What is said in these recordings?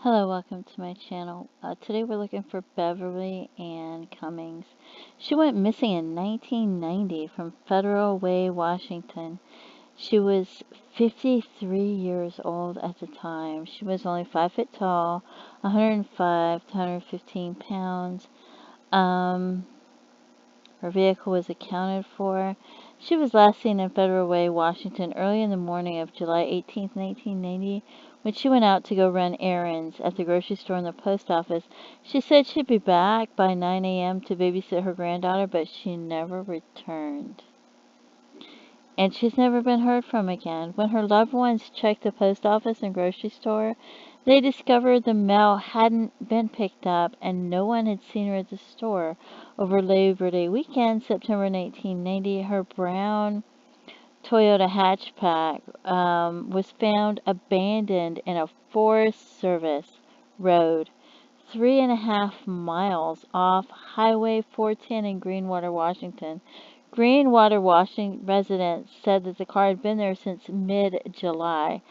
Hello, welcome to my channel. Today we're looking for Beverly and Cummings. She went missing in 1990 from Federal Way, Washington. She was 53 years old at the time. She was only 5 foot tall, 105 to 115 pounds. Her vehicle was accounted for. She was last seen in Federal Way, Washington, early in the morning of July 18, 1990, when she went out to go run errands at the grocery store and the post office. She said she'd be back by 9 a.m. to babysit her granddaughter, but she never returned. And she's never been heard from again. When her loved ones checked the post office and grocery store, they discovered the mail hadn't been picked up and no one had seen her at the store. Over Labor Day weekend, September 1990, her brown Toyota hatchback was found abandoned in a Forest Service road 3.5 miles off Highway 410 in Greenwater, Washington. Greenwater, Washington residents said that the car had been there since mid-July.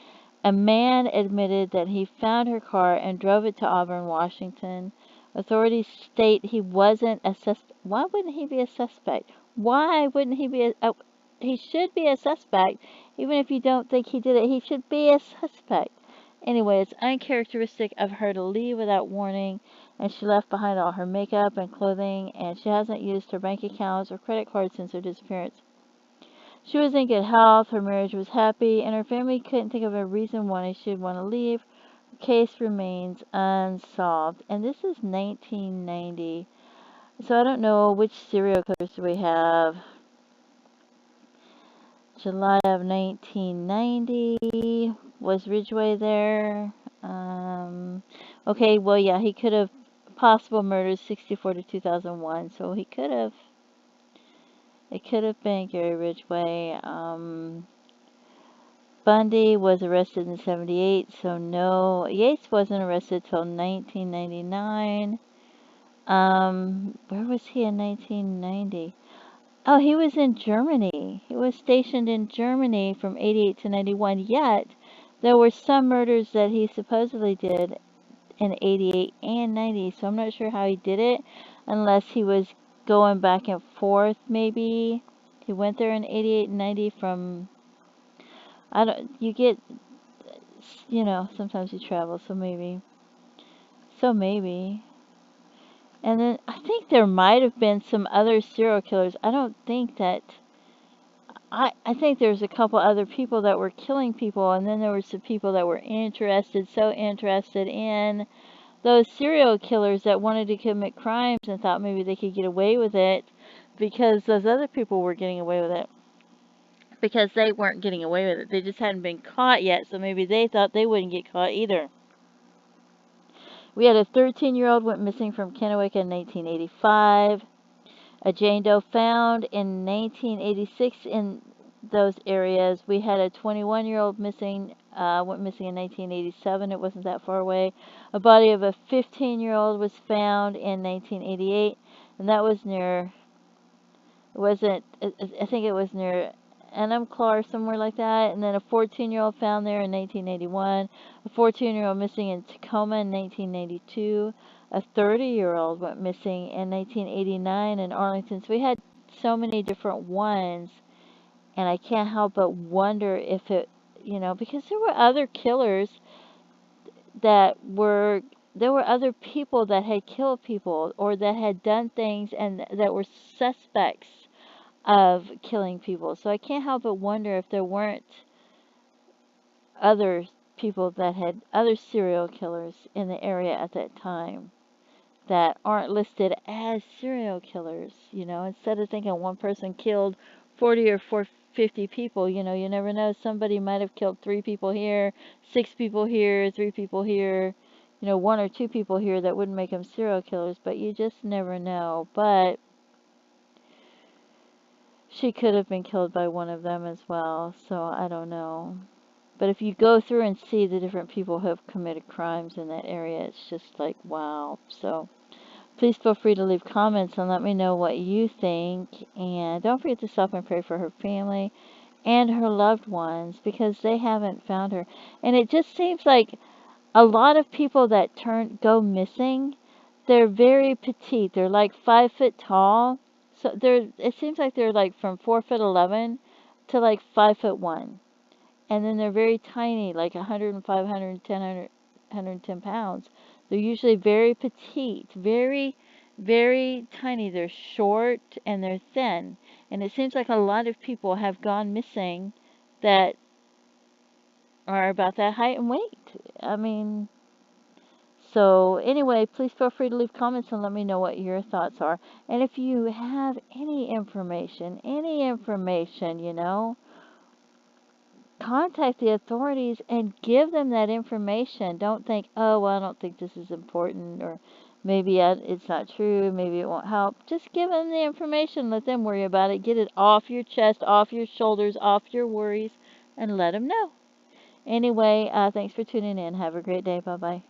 A man admitted that he found her car and drove it to Auburn, Washington. Authorities state he wasn't a suspect. Why wouldn't he be a suspect? Why wouldn't he be he should be a suspect. Even if you don't think he did it, he should be a suspect. Anyway, it's uncharacteristic of her to leave without warning, and she left behind all her makeup and clothing, and she hasn't used her bank accounts or credit cards since her disappearance. She was in good health, her marriage was happy, and her family couldn't think of a reason why she'd want to leave. Her case remains unsolved, and this is 1990. So I don't know which serial killers we have. July of 1990. Was Ridgway there? Okay, well, yeah, he could have possible murders 64 to 2001, so he could have. It could have been Gary Ridgway. Bundy was arrested in 78, so no. Yates wasn't arrested till 1999. Where was he in 1990? Oh, he was in Germany. He was stationed in Germany from 88 to 91, yet there were some murders that he supposedly did in 88 and 90, so I'm not sure how he did it, unless he was going back and forth, maybe. He went there in 88 and 90 from, I don't, you get, sometimes you travel, so maybe. So maybe. And then I think there might have been some other serial killers. I don't think that I think there's a couple other people that were killing people, and then there were some people that were so interested in those serial killers that wanted to commit crimes and thought maybe they could get away with it because those other people were getting away with it. Because they weren't getting away with it. They just hadn't been caught yet, so maybe they thought they wouldn't get caught either. We had a 13-year-old went missing from Kennewick in 1985. A Jane Doe found in 1986 in those areas. We had a 21-year-old missing, went missing in 1987. It wasn't that far away. A body of a 15-year-old was found in 1988, and that was near, it wasn't, I think it was near Enumclaw or somewhere like that. And then a 14-year-old found there in 1981. A 14-year-old missing in Tacoma in 1992. A 30-year-old went missing in 1989 in Arlington. So we had so many different ones, and I can't help but wonder if it, because there were other killers there were other people that had killed people or that had done things and that were suspects of killing people. So I can't help but wonder if there weren't other people that had other serial killers in the area at that time that aren't listed as serial killers. Instead of thinking one person killed 40 or 50 people, you never know. Somebody might have killed 3 people here, 6 people here, 3 people here, 1 or 2 people here. That wouldn't make them serial killers, but you just never know. But she could have been killed by one of them as well, so I don't know. But if you go through and see the different people who have committed crimes in that area, it's just like, wow. So please feel free to leave comments and let me know what you think. And don't forget to stop and pray for her family and her loved ones because they haven't found her. And it just seems like A lot of people that go missing, they're very petite. They're like 5 foot tall. So it seems like they're like from 4'11" to like 5'1", and then they're very tiny, like 105, 110, 110 pounds. They're usually very petite, very, very tiny. They're short and they're thin, and it seems like a lot of people have gone missing that are about that height and weight. I mean, so anyway, please feel free to leave comments and let me know what your thoughts are. And if you have any information, contact the authorities and give them that information. Don't think, oh, well, I don't think this is important, or maybe it's not true, maybe it won't help. Just give them the information. Let them worry about it. Get it off your chest, off your shoulders, off your worries, and let them know. Anyway, thanks for tuning in. Have a great day. Bye-bye.